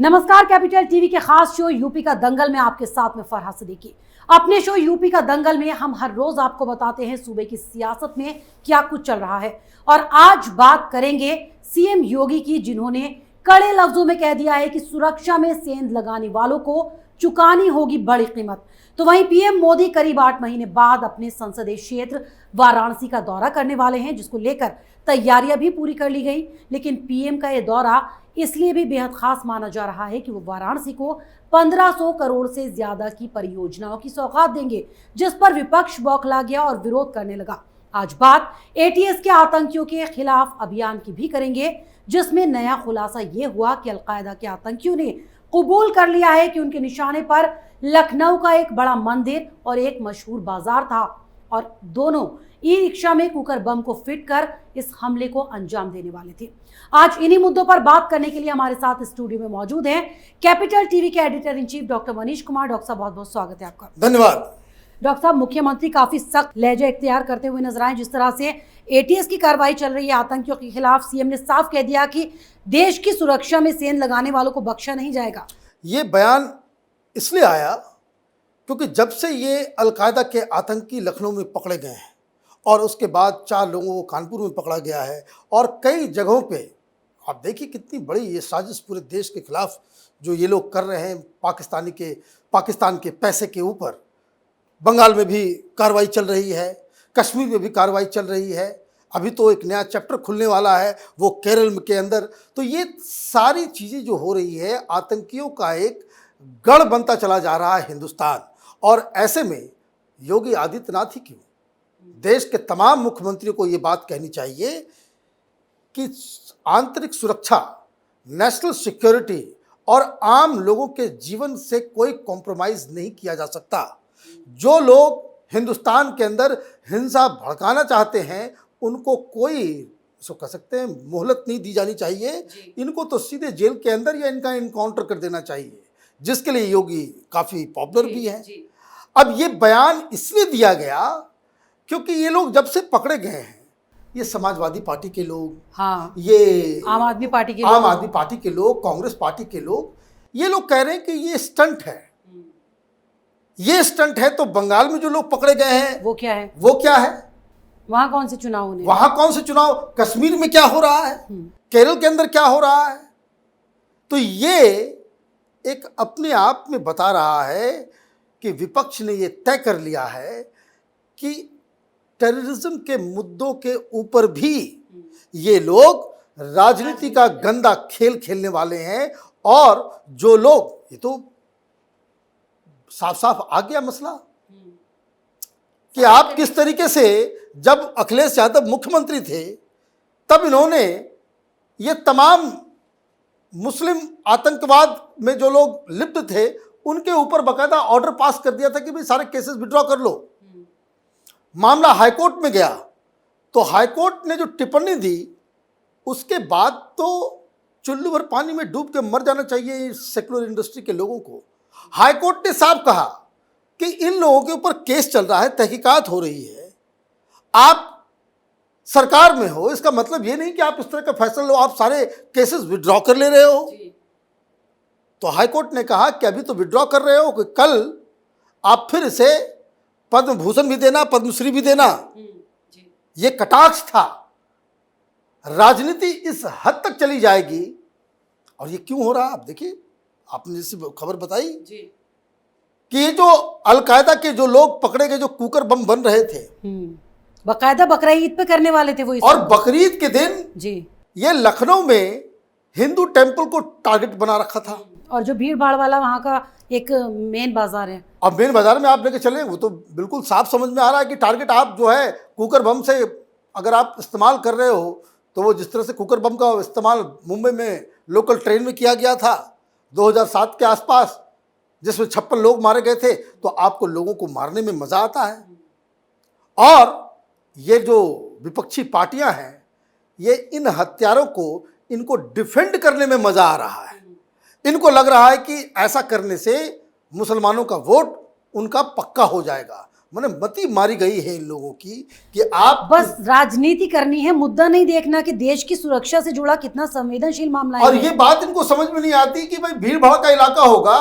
नमस्कार, capital TV के खास शो यूपी का दंगल में आपके साथ में फरहाद सिद्दीकी। अपने शो यूपी का दंगल में हम हर रोज आपको बताते हैं सूबे की सियासत में क्या कुछ चल रहा है। और आज बात करेंगे सीएम योगी की, जिन्होंने कड़े लफ्जों में कह दिया है कि सुरक्षा में सेंध लगाने वालों को चुकानी होगी बड़ी कीमत। तो वहीं पीएम मोदी करीब 8 महीने बाद अपने संसदीय क्षेत्र वाराणसी का दौरा करने वाले हैं, जिसको लेकर तैयारियां भी पूरी कर ली गई। लेकिन पीएम का यह दौरा इसलिए भी बेहद खास माना जा रहा है कि वो वाराणसी को 1500 करोड़ से ज्यादा की परियोजनाओं की सौगात देंगे, जिस पर विपक्ष बौखला गया और विरोध करने लगा। आज बात एटीएस के आतंकियों के खिलाफ अभियान की भी करेंगे, जिसमें नया खुलासा ये हुआ कि अलकायदा के आतंकियों ने कबूल कर लिया है कि उनके निशाने पर लखनऊ का एक बड़ा मंदिर और एक मशहूर बाजार था, और दोनों ई रिक्शा में कुकर बम को फिट कर इस हमले को अंजाम देने वाले थे। आज इन्हीं मुद्दों पर बात करने के लिए हमारे साथ स्टूडियो में मौजूद हैं कैपिटल टीवी के editor in chief doctor Manish Kumar. Doctor साहब, बहुत बहुत स्वागत है आपका। धन्यवाद। डॉक्टर साहब, मुख्यमंत्री काफी सख्त लहजा इख्तियार करते हुए नजर आए। जिस तरह से एटीएस की कार्रवाई चल रही है आतंकियों के खिलाफ, सीएम ने साफ कह दिया कि देश की सुरक्षा में सेंध लगाने वालों को बख्शा नहीं जाएगा। ये बयान इसलिए आया क्योंकि जब से ये अलकायदा के आतंकी लखनऊ में पकड़े गए हैं और उसके बाद 4 लोगों को कानपुर में पकड़ा गया है और कई जगहों पे आप देखिए कितनी बड़ी ये साजिश पूरे देश के खिलाफ जो ये लोग कर रहे हैं, पाकिस्तान के पैसे के ऊपर। बंगाल में भी कार्रवाई चल रही है, कश्मीर में भी कार्रवाई चल रही है, अभी तो एक नया चैप्टर खुलने वाला है वो केरल के अंदर। तो ये सारी चीज़ें जो हो रही है, आतंकियों का एक गढ़ बनता चला जा रहा है हिंदुस्तान। और ऐसे में योगी आदित्यनाथ ही क्यों, देश के तमाम मुख्यमंत्रियों को ये बात कहनी चाहिए कि आंतरिक सुरक्षा, नेशनल सिक्योरिटी और आम लोगों के जीवन से कोई कॉम्प्रोमाइज़ नहीं किया जा सकता। जो लोग हिंदुस्तान के अंदर हिंसा भड़काना चाहते हैं उनको कोई, इसको कह सकते हैं, मोहलत नहीं दी जानी चाहिए। इनको तो सीधे जेल के अंदर या इनका इनकाउंटर कर देना चाहिए, जिसके लिए योगी काफ़ी पॉपुलर भी है। अब ये बयान इसलिए दिया गया क्योंकि ये लोग जब से पकड़े गए हैं, ये समाजवादी पार्टी के लोग, हाँ, ये आम आदमी पार्टी के लोग, कांग्रेस पार्टी के लोग, ये लोग कह रहे हैं कि ये स्टंट है, ये स्टंट है। तो बंगाल में जो लोग पकड़े गए हैं वो क्या है, वहां कौन से चुनाव होने, वहां कौन से चुनाव, कश्मीर में क्या हो रहा है, केरल के अंदर क्या हो रहा है। तो ये एक अपने आप में बता रहा है कि विपक्ष ने ये तय कर लिया है कि टेररिज्म के मुद्दों के ऊपर भी ये लोग राजनीति का गंदा खेल खेलने वाले हैं। और जो लोग, ये तो साफ साफ आ गया मसला कि आप किस तरीके से, जब अखिलेश यादव मुख्यमंत्री थे तब इन्होंने ये तमाम मुस्लिम आतंकवाद में जो लोग लिप्त थे उनके ऊपर बाकायदा ऑर्डर पास कर दिया था कि भाई सारे केसेस विड्रॉ कर लो। मामला हाईकोर्ट में गया तो हाईकोर्ट ने जो टिप्पणी दी उसके बाद तो चुल्लू भर पानी में डूब के मर जाना चाहिए सेक्युलर इंडस्ट्री के लोगों को। हाईकोर्ट ने साफ कहा कि इन लोगों के ऊपर केस चल रहा है, तहकीकात हो रही है, आप सरकार में हो, इसका मतलब ये नहीं कि आप इस तरह का फैसला लो, आप सारे केसेस विड्रॉ कर ले रहे हो। तो हाईकोर्ट ने कहा कि अभी तो विड्रॉ कर रहे हो कि कल आप फिर इसे पद्म भूषण भी देना, पद्मश्री भी देना। ये कटाक्ष था। राजनीति इस हद तक चली जाएगी। और ये क्यों हो रहा है, आप देखिए, आपने जैसे खबर बताई कि ये जो अलकायदा के जो लोग पकड़े गए, जो कुकर बम बन रहे थे, बकायदा बकरीद पे करने वाले थे वो, और बकरीद के दिन ये लखनऊ में हिंदू टेंपल को टारगेट बना रखा था। और जो भीड़ भाड़ वाला वहाँ का एक मेन बाजार है, अब मेन बाजार में आप लेके चले, वो तो बिल्कुल साफ समझ में आ रहा है कि टारगेट आप जो है कुकर बम से अगर आप इस्तेमाल कर रहे हो, तो वो जिस तरह से कुकर बम का इस्तेमाल मुंबई में लोकल ट्रेन में किया गया था 2007 के आसपास, जिसमें 56 लोग मारे गए थे, तो आपको लोगों को मारने में मज़ा आता है। और ये जो विपक्षी पार्टियां हैं, ये इन हत्यारों को, इनको डिफेंड करने में मज़ा आ रहा है। इनको लग रहा है कि ऐसा करने से मुसलमानों का वोट उनका पक्का हो जाएगा, मैंने मती मारी गई है इन लोगों की कि आप बस राजनीति करनी है, मुद्दा नहीं देखना कि देश की सुरक्षा से जुड़ा कितना संवेदनशील मामला है। और ये बात इनको समझ में नहीं आती कि भाई भीड़ भाड़ का इलाका होगा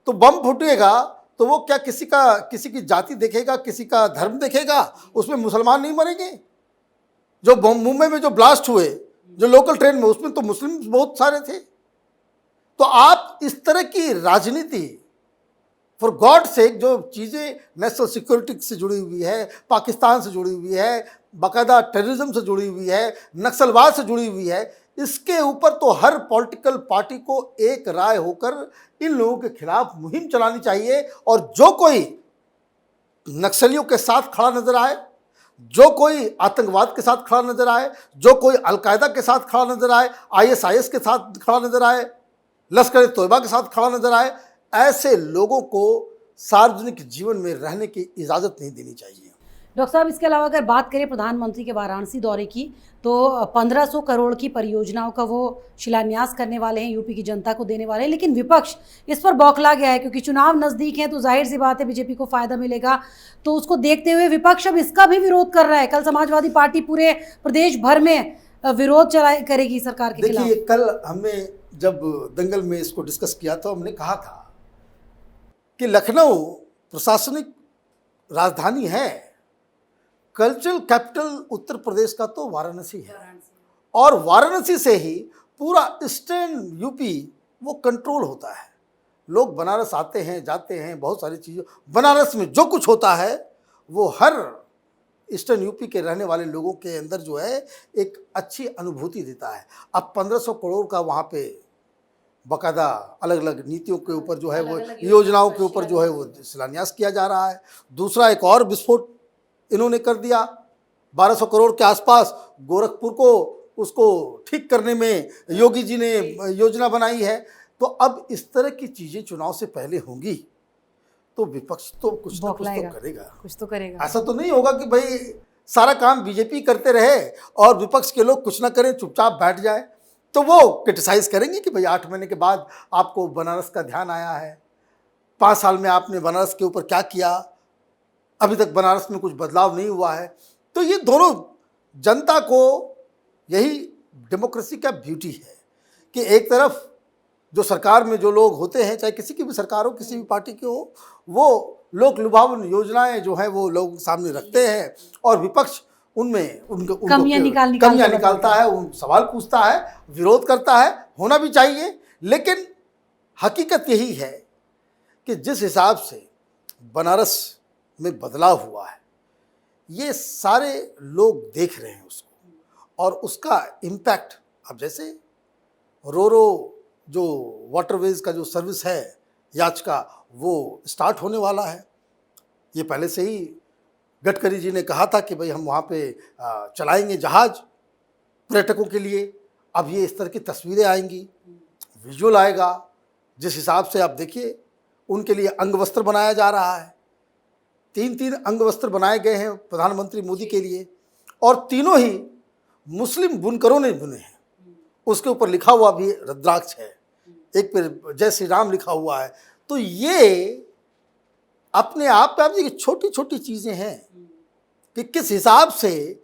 तो बम फूटेगा तो वो क्या किसी की जाति देखेगा, किसी का धर्म देखेगा? उसमें मुसलमान नहीं मरेंगे? जो मुंबई में जो ब्लास्ट हुए जो लोकल ट्रेन में, उसमें तो मुस्लिम बहुत सारे थे। तो आप इस तरह की राजनीति, फॉर गॉड सेक, जो चीज़ें नेशनल सिक्योरिटी से जुड़ी हुई है, पाकिस्तान से जुड़ी हुई है, बाकायदा टेररिज्म से जुड़ी हुई है, नक्सलवाद से जुड़ी हुई है, इसके ऊपर तो हर पॉलिटिकल पार्टी को एक राय होकर इन लोगों के खिलाफ मुहिम चलानी चाहिए। और जो कोई नक्सलियों के साथ खड़ा नजर आए, जो कोई आतंकवाद के साथ खड़ा नजर आए, जो कोई अलकायदा के साथ खड़ा नजर आए, ISIS के साथ खड़ा नजर आए, लश्कर तोयबा के साथ खड़ा नजर आए, ऐसे लोगों को सार्वजनिक जीवन में रहने की इजाज़त नहीं देनी चाहिए। डॉक्टर साहब, इसके अलावा अगर बात करें प्रधानमंत्री के वाराणसी दौरे की, तो 1500 करोड़ की परियोजनाओं का वो शिलान्यास करने वाले हैं, यूपी की जनता को देने वाले हैं, लेकिन विपक्ष इस पर बौखला गया है क्योंकि चुनाव नज़दीक है तो जाहिर सी बात है बीजेपी को फ़ायदा मिलेगा। तो उसको देखते हुए विपक्ष अब इसका भी विरोध कर रहा है। कल समाजवादी पार्टी पूरे प्रदेश भर में विरोध करेगी सरकार के खिलाफ। देखिए, कल हमने जब दंगल में इसको डिस्कस किया तो हमने कहा था कि लखनऊ प्रशासनिक राजधानी है, कल्चरल कैपिटल उत्तर प्रदेश का तो वाराणसी है, और वाराणसी से ही पूरा ईस्टर्न यूपी वो कंट्रोल होता है। लोग बनारस आते हैं, जाते हैं, बहुत सारी चीज़ें, बनारस में जो कुछ होता है वो हर ईस्टर्न यूपी के रहने वाले लोगों के अंदर जो है एक अच्छी अनुभूति देता है। अब 1500 करोड़ का वहाँ पे बाकायदा अलग अलग नीतियों के ऊपर जो है वो योजनाओं के ऊपर जो है वो शिलान्यास किया जा रहा है। दूसरा एक और विस्फोट इन्होंने कर दिया, 1200 करोड़ के आसपास गोरखपुर को उसको ठीक करने में योगी जी ने योजना बनाई है। तो अब इस तरह की चीज़ें चुनाव से पहले होंगी तो विपक्ष तो कुछ ना कुछ तो करेगा, कुछ तो करेगा। ऐसा तो नहीं होगा कि भाई सारा काम बीजेपी करते रहे और विपक्ष के लोग कुछ ना करें, चुपचाप बैठ जाए। तो वो क्रिटिसाइज़ करेंगे कि भाई 8 महीने के बाद आपको बनारस का ध्यान आया है, 5 साल में आपने बनारस के ऊपर क्या किया, अभी तक बनारस में कुछ बदलाव नहीं हुआ है। तो ये दोनों जनता को, यही डेमोक्रेसी का ब्यूटी है कि एक तरफ जो सरकार में जो लोग होते हैं, चाहे किसी की भी सरकार हो, किसी भी पार्टी की हो, वो लोक लुभावन योजनाएं जो हैं वो लोग सामने रखते हैं और विपक्ष उनमें उनको कमियां निकालता है, उन सवाल पूछता है, विरोध करता है। होना भी चाहिए, लेकिन हकीकत यही है कि जिस हिसाब से बनारस में बदलाव हुआ है, ये सारे लोग देख रहे हैं उसको, और उसका इम्पैक्ट अब जैसे रो जो वाटरवेज का जो सर्विस है याच का, वो स्टार्ट होने वाला है। ये पहले से ही गडकरी जी ने कहा था कि भाई हम वहाँ पे चलाएंगे जहाज पर्यटकों के लिए। अब ये इस तरह की तस्वीरें आएंगी, विजुअल आएगा, जिस हिसाब से आप देखिए उनके लिए अंगवस्त्र बनाया जा रहा है। 3 अंगवस्त्र बनाए गए हैं प्रधानमंत्री मोदी के लिए, और तीनों ही मुस्लिम बुनकरों ने बुने हैं। उसके ऊपर लिखा हुआ भी रुद्राक्ष है, एक पर जय श्री राम लिखा हुआ है। तो ये अपने आप में आप देखिए छोटी छोटी चीज़ें हैं कि किस हिसाब से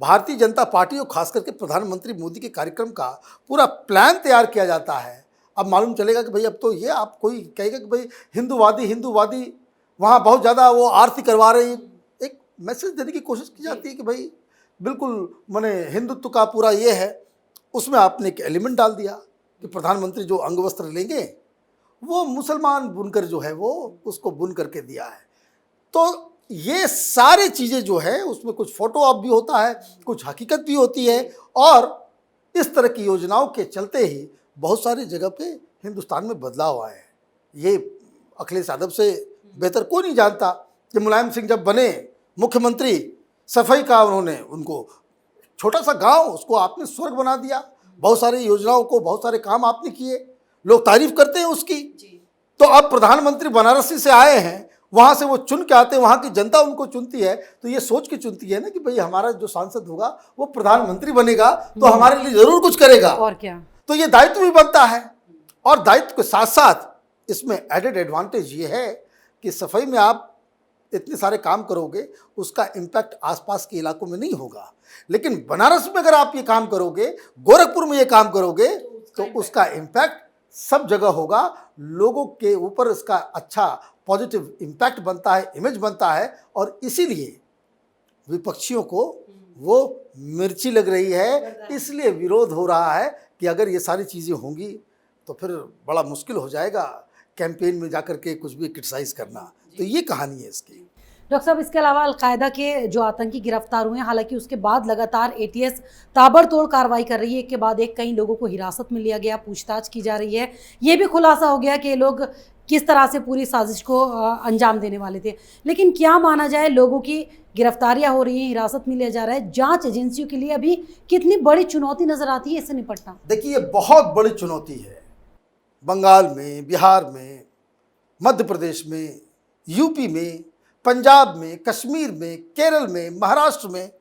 भारतीय जनता पार्टी और खास करके प्रधानमंत्री मोदी के कार्यक्रम का पूरा प्लान तैयार किया जाता है। अब मालूम चलेगा कि भाई अब तो ये आप कोई कहेगा कि भाई हिंदूवादी वहाँ बहुत ज़्यादा वो आरती करवा रहे हैं। एक मैसेज देने की कोशिश की जाती है कि भाई बिल्कुल माने हिंदुत्व का पूरा ये है, उसमें आपने एक एलिमेंट डाल दिया कि प्रधानमंत्री जो अंगवस्त्र लेंगे वो मुसलमान बुनकर जो है वो उसको बुन करके दिया है। तो ये सारी चीज़ें जो है उसमें कुछ फोटो ऑप भी होता है, कुछ हकीकत भी होती है, और इस तरह की योजनाओं के चलते ही बहुत सारी जगह पे हिंदुस्तान में बदलाव आए हैं। ये अखिलेश यादव से बेहतर कोई नहीं जानता कि मुलायम सिंह जब बने मुख्यमंत्री, सफाई का उन्होंने उनको छोटा सा गांव उसको आपने स्वर्ग बना दिया। बहुत सारी योजनाओं को, बहुत सारे काम आपने किए, लोग तारीफ करते हैं उसकी। तो अब प्रधानमंत्री बनारसी से आए हैं, वहाँ से वो चुन के आते हैं, वहाँ की जनता उनको चुनती है, तो ये सोच के चुनती है ना कि भाई हमारा जो सांसद होगा वो प्रधानमंत्री बनेगा तो हमारे लिए जरूर कुछ करेगा, और क्या। तो ये दायित्व भी बनता है। और दायित्व के साथ साथ इसमें एडेड एडवांटेज ये है कि सफाई में आप इतने सारे काम करोगे उसका इम्पैक्ट आसपास के इलाकों में नहीं होगा। लेकिन बनारस में अगर आप ये काम करोगे, गोरखपुर में ये काम करोगे, तो उसका इम्पैक्ट सब जगह होगा। लोगों के ऊपर इसका अच्छा पॉजिटिव इम्पैक्ट बनता है, इमेज बनता है, और इसीलिए विपक्षियों को वो मिर्ची लग रही है, इसलिए विरोध हो रहा है कि अगर ये सारी चीज़ें होंगी तो फिर बड़ा मुश्किल हो जाएगा कैंपेन में जाकर के कुछ भी क्रिटिसाइज करना। तो ये कहानी है इसकी। डॉक्टर साहब, इसके अलावा अलकायदा के जो आतंकी गिरफ्तार हुए हैं, हालांकि उसके बाद लगातार एटीएस ताबड़तोड़ कार्रवाई कर रही है, एक के बाद एक कई लोगों को हिरासत में लिया गया, पूछताछ की जा रही है। ये भी खुलासा हो गया कि ये लोग किस तरह से पूरी साजिश को अंजाम देने वाले थे। लेकिन क्या माना जाए, लोगों की गिरफ्तारियां हो रही हैं, हिरासत में लिया जा रहा है, जांच एजेंसियों के लिए अभी कितनी बड़ी चुनौती नजर आती है इससे निपटना? देखिए, बहुत बड़ी चुनौती है। बंगाल में, बिहार में, मध्य प्रदेश में, यूपी में, पंजाब में, कश्मीर में, केरल में, महाराष्ट्र में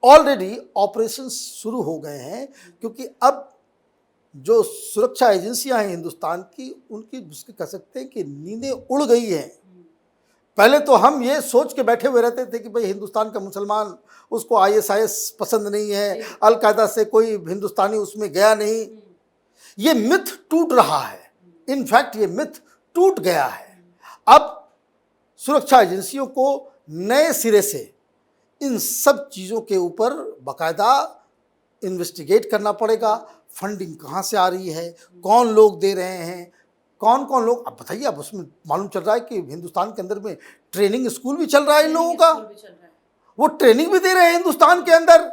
ऑलरेडी ऑपरेशन शुरू हो गए हैं, क्योंकि अब जो सुरक्षा एजेंसियां हैं हिंदुस्तान की, उनकी जिसके कह सकते हैं कि नींदें उड़ गई हैं। पहले तो हम ये सोच के बैठे हुए रहते थे कि भाई हिंदुस्तान का मुसलमान, उसको आईएसआईएस पसंद नहीं है, अलकायदा से कोई हिंदुस्तानी उसमें गया नहीं। ये मिथ टूट रहा है, इनफैक्ट ये मिथ टूट गया है। अब सुरक्षा एजेंसियों को नए सिरे से इन सब चीज़ों के ऊपर बाकायदा इन्वेस्टिगेट करना पड़ेगा। फंडिंग कहाँ से आ रही है, कौन लोग दे रहे हैं, कौन कौन लोग, अब बताइए। अब उसमें मालूम चल रहा है कि हिंदुस्तान के अंदर में ट्रेनिंग स्कूल भी चल रहा है इन लोगों का, वो ट्रेनिंग भी दे रहे हैं हिंदुस्तान के अंदर।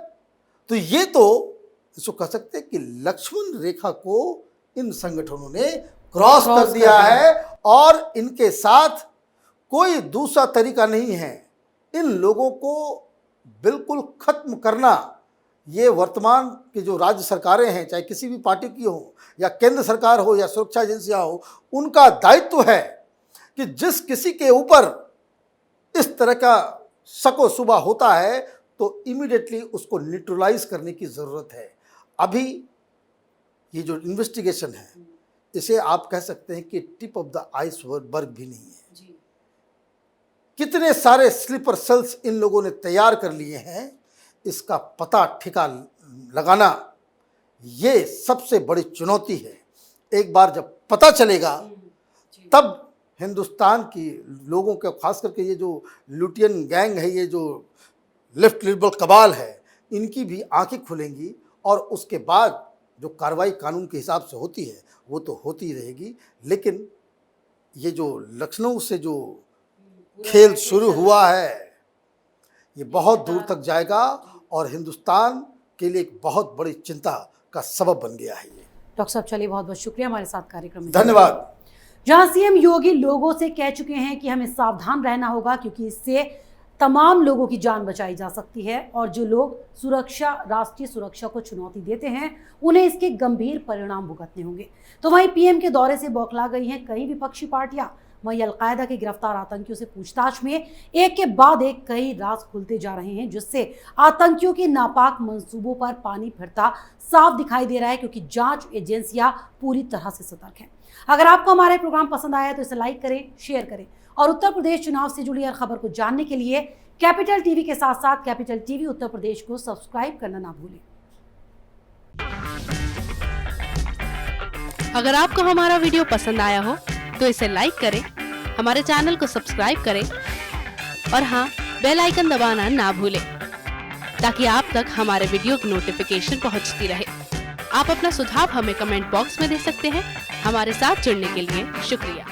तो ये तो इसको कह सकते हैं कि लक्ष्मण रेखा को इन संगठनों ने क्रॉस कर दिया है, और इनके साथ कोई दूसरा तरीका नहीं है। इन लोगों को बिल्कुल खत्म करना, ये वर्तमान की जो राज्य सरकारें हैं, चाहे किसी भी पार्टी की हो या केंद्र सरकार हो या सुरक्षा एजेंसियां हो, उनका दायित्व है कि जिस किसी के ऊपर इस तरह का शक व शुबा होता है तो इमीडिएटली उसको न्यूट्रलाइज करने की ज़रूरत है। अभी ये जो इन्वेस्टिगेशन है, इसे आप कह सकते हैं कि टिप ऑफ द आइसबर्ग भी नहीं है। कितने सारे स्लीपर सेल्स इन लोगों ने तैयार कर लिए हैं, इसका पता ठिका लगाना ये सबसे बड़ी चुनौती है। एक बार जब पता चलेगा तब हिंदुस्तान की लोगों के, खास करके ये जो लुटियन गैंग है, ये जो लेफ्ट लिबरल कबाल है, इनकी भी आंखें खुलेंगी, और उसके बाद जो कार्रवाई कानून के हिसाब से होती है वो तो होती रहेगी। लेकिन ये जो लखनऊ से जो खेल शुरू हुआ है, ये बहुत दूर तक जाएगा और हिंदुस्तान के लिए एक बहुत बड़ी चिंता का सबब बन गया है ये। डॉक्टर साहब, चलिए, बहुत बहुत शुक्रिया हमारे साथ कार्यक्रम में। धन्यवाद। जहां सीएम योगी लोगों से कह चुके हैं कि हमें सावधान रहना होगा, क्योंकि इससे तमाम लोगों की जान बचाई जा सकती है, और जो लोग सुरक्षा, राष्ट्रीय सुरक्षा को चुनौती देते हैं, उन्हें इसके गंभीर परिणाम भुगतने होंगे। तो वहीं पीएम के दौरे से बौखला गई हैं कई विपक्षी पार्टियां। वहीं अलकायदा के गिरफ्तार आतंकियों से पूछताछ में एक के बाद एक कई राज खुलते जा रहे हैं, जिससे आतंकियों के नापाक मंसूबों पर पानी फिरता साफ दिखाई दे रहा है, क्योंकि जांच एजेंसियां पूरी तरह से सतर्क हैं। अगर आपको हमारे प्रोग्राम पसंद आया तो इसे लाइक करें, शेयर करें, और उत्तर प्रदेश चुनाव से जुड़ी हर खबर को जानने के लिए कैपिटल टीवी के साथ साथ कैपिटल टीवी उत्तर प्रदेश को सब्सक्राइब करना ना भूलें। अगर आपको हमारा वीडियो पसंद आया हो तो इसे लाइक करें, हमारे चैनल को सब्सक्राइब करें, और हाँ, बेल आइकन दबाना ना भूलें, ताकि आप तक हमारे वीडियो की नोटिफिकेशन पहुंचती रहे। आप अपना सुझाव हमें कमेंट बॉक्स में दे सकते हैं। हमारे साथ जुड़ने के लिए शुक्रिया।